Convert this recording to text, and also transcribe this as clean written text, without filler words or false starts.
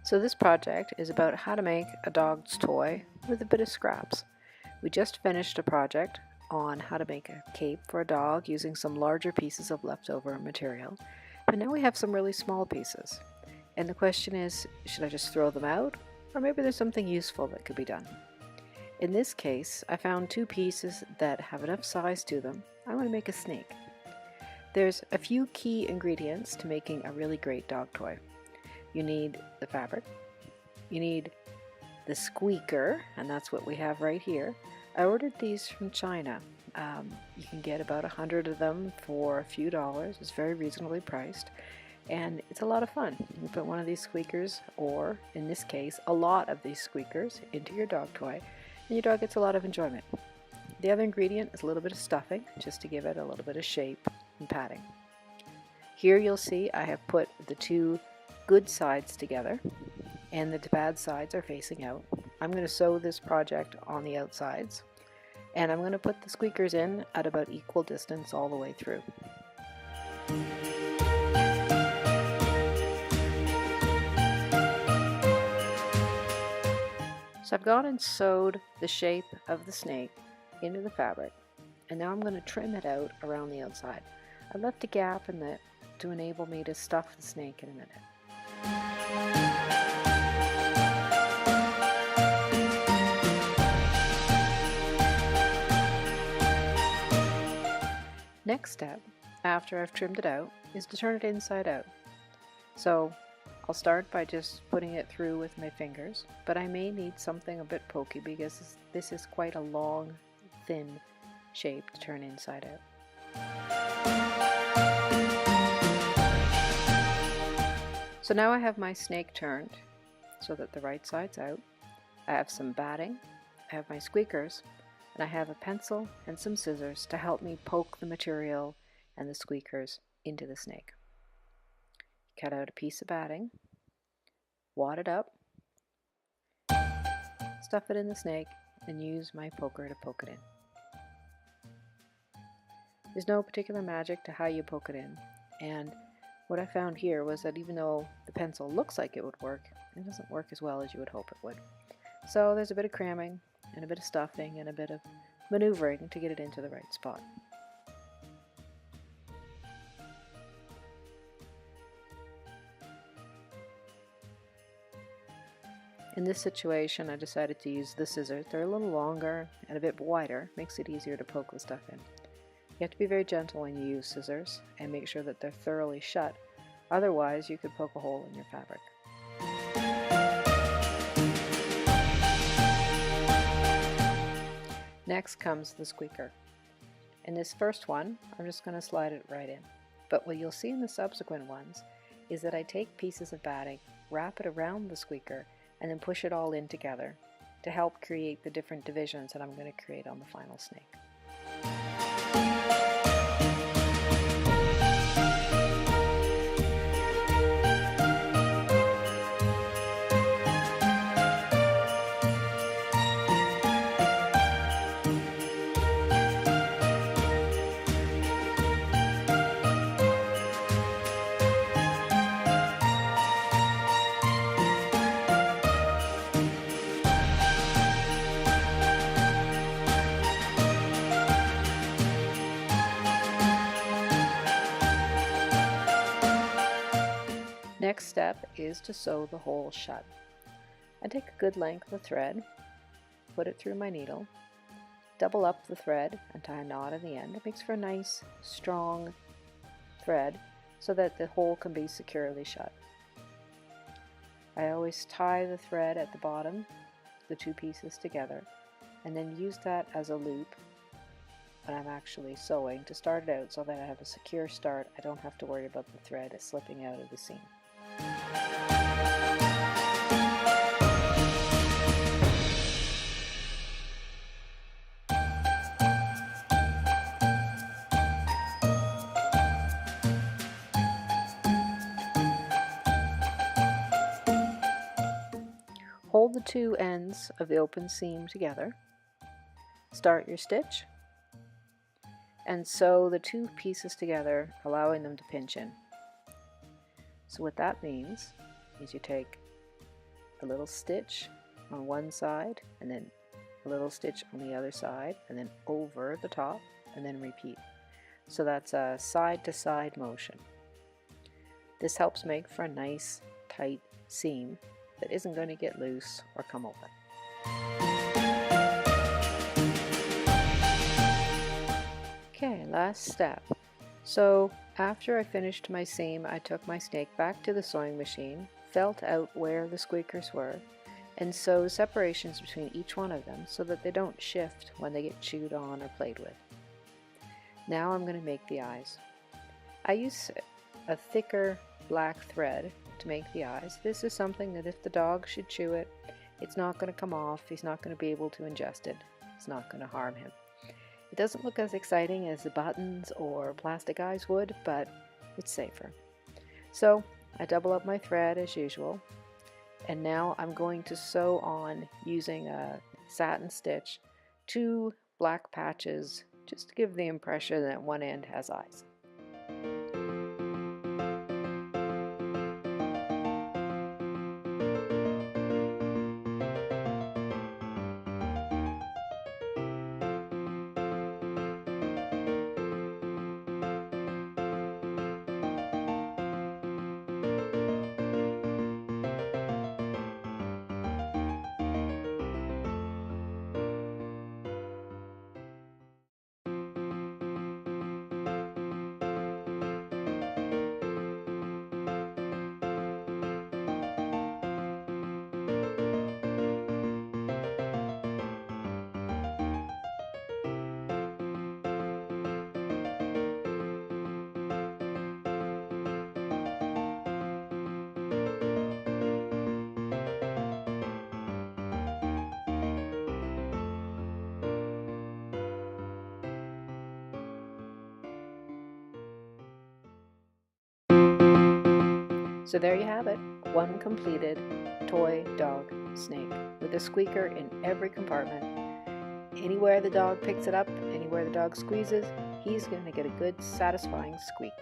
So this project is about how to make a dog's toy with a bit of scraps. We just finished a project on how to make a cape for a dog using some larger pieces of leftover material, but now we have some really small pieces. And the question is, should I just throw them out, or maybe there's something useful that could be done? In this case, I found two pieces that have enough size to them. I want to make a snake. There's a few key ingredients to making a really great dog toy. You need the fabric, you need the squeaker, and that's what we have right here. I ordered these from China. You can get about 100 of them for a few dollars. It's very reasonably priced, and it's a lot of fun. You put one of these squeakers, or in this case, a lot of these squeakers, into your dog toy, and your dog gets a lot of enjoyment. The other ingredient is a little bit of stuffing, just to give it a little bit of shape and padding. Here you'll see I have put the two good sides together, and the bad sides are facing out. I'm going to sew this project on the outsides, and I'm going to put the squeakers in at about equal distance all the way through. So I've gone and sewed the shape of the snake into the fabric, and now I'm going to trim it out around the outside. I left a gap in it to enable me to stuff the snake in a minute. Next step, after I've trimmed it out, is to turn it inside out. So I'll start by just putting it through with my fingers, but I may need something a bit pokey because this is quite a long, thin shape to turn inside out. So now I have my snake turned so that the right side's out. I have some batting, I have my squeakers, and I have a pencil and some scissors to help me poke the material and the squeakers into the snake. Cut out a piece of batting, wad it up, stuff it in the snake, and use my poker to poke it in. There's no particular magic to how you poke it in, and what I found here was that even though the pencil looks like it would work, it doesn't work as well as you would hope it would. So there's a bit of cramming, and a bit of stuffing, and a bit of maneuvering to get it into the right spot. In this situation, I decided to use the scissors. They're a little longer and a bit wider, makes it easier to poke the stuff in. You have to be very gentle when you use scissors and make sure that they're thoroughly shut, otherwise you could poke a hole in your fabric. Next comes the squeaker. In this first one, I'm just going to slide it right in. But what you'll see in the subsequent ones is that I take pieces of batting, wrap it around the squeaker, and then push it all in together to help create the different divisions that I'm going to create on the final snake. Next step is to sew the hole shut. I take a good length of thread, put it through my needle, double up the thread and tie a knot in the end. It makes for a nice, strong thread so that the hole can be securely shut. I always tie the thread at the bottom, the two pieces together, and then use that as a loop when I'm actually sewing to start it out so that I have a secure start. I don't have to worry about the thread slipping out of the seam. Hold the two ends of the open seam together, start your stitch, and sew the two pieces together, allowing them to pinch in. So what that means is you take a little stitch on one side, and then a little stitch on the other side, and then over the top, and then repeat. So that's a side to side motion. This helps make for a nice tight seam that isn't going to get loose or come open. Okay, last step. So after I finished my seam, I took my snake back to the sewing machine, felt out where the squeakers were, and sew separations between each one of them so that they don't shift when they get chewed on or played with. Now I'm going to make the eyes. I use a thicker black thread to make the eyes. This is something that if the dog should chew it, it's not going to come off, he's not going to be able to ingest it, it's not going to harm him. It doesn't look as exciting as the buttons or plastic eyes would, but it's safer. So I double up my thread as usual, and now I'm going to sew on using a satin stitch 2 black patches just to give the impression that one end has eyes. So there you have it, one completed toy dog snake with a squeaker in every compartment. Anywhere the dog picks it up, anywhere the dog squeezes, he's going to get a good satisfying squeak.